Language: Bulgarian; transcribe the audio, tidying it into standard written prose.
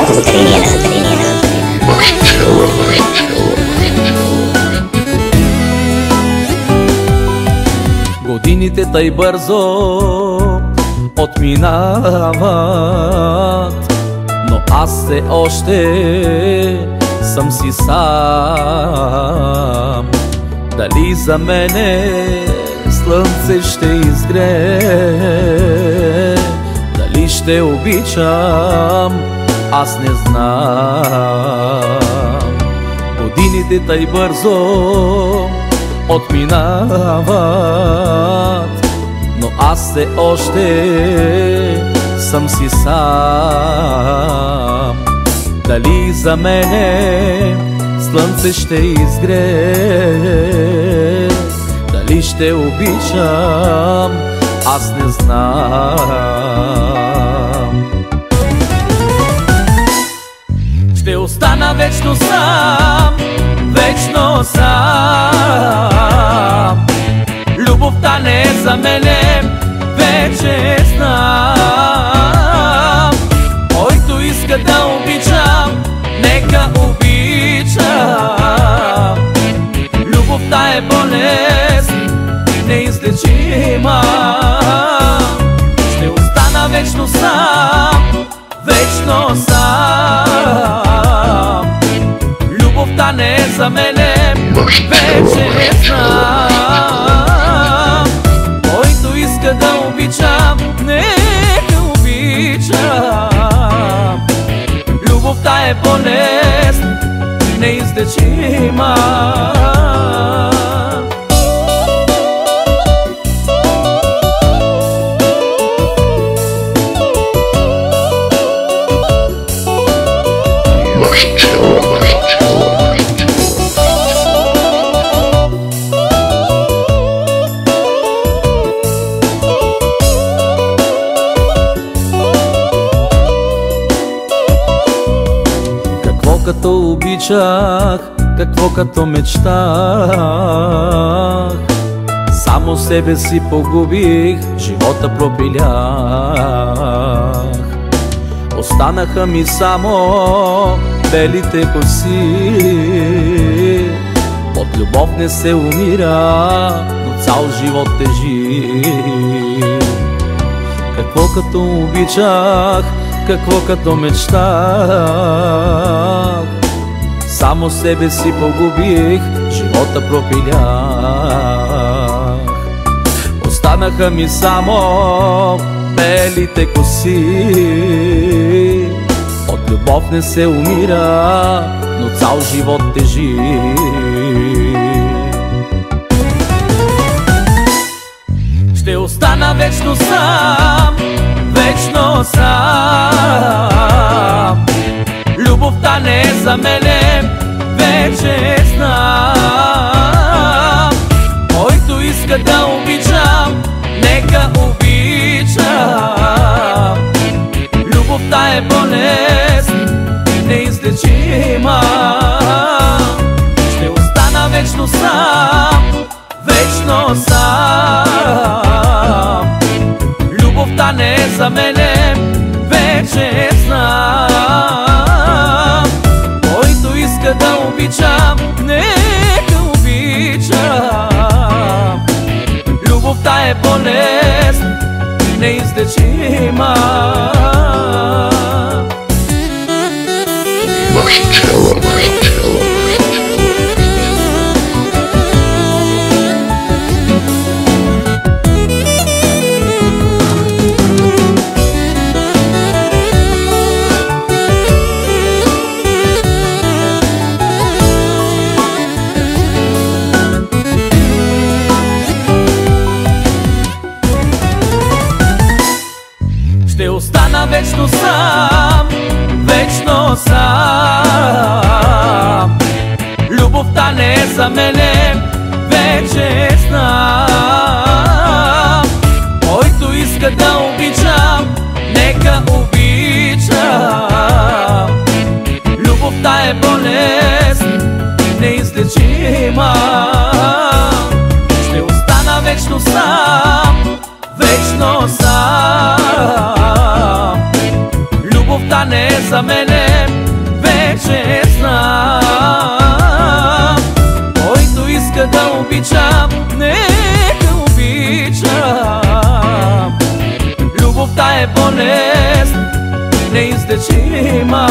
благодарение на Годините тъй бързо отминават, но аз все още съм си сам. Дали за мене слънце ще изгрее, дали ще обичам, аз не знам. Годините тъй бързо отминават, но аз все още съм си сам. Дали за мене слънце ще изгрее, дали ще обичам, аз не знам. Ще остана вечно сам, вечно сам. Любовта не е за мене, вече знам. Който иска да обичам, нека обичам. Любовта е болест, неизлечима. Ще остана вечно сам, вечно сам. Любовта не е за мене, вече знам. Който иска да обичам, нека обичам. Любовта е болест, неизлечима. Какво като обичах, какво като мечтах, само себе си погубих, живота пропилях. Останаха ми само белите коси. От любов не се умира, но цял живот тежи. Какво като обичах, какво като мечтах, само себе си погубих, живота пропилях. Останаха ми само белите коси. От любов не се умира, но цял живот тежи. Ще остана вечно сам, вечно сам. Любовта не е за мене, вече знам. Който иска да обичам, нека обичам. Любовта е болест, неизлечима. Ще остана вечно сам, вечно сам. Любовта не е за мене, вече знам. Който иска да обичам, нека обичам. Любовта е болест, неизлечима. Ще остана вечно сам, вечно сам. Любовта не е за мене, вече знам. Който иска да обичам, нека обичам. Любовта е болест, неизлечима. Ще остана вечно сам, вечно сам. Любовта за мене вече знам. Който иска да обичам, нека обичам. Любовта е болест неизлечима.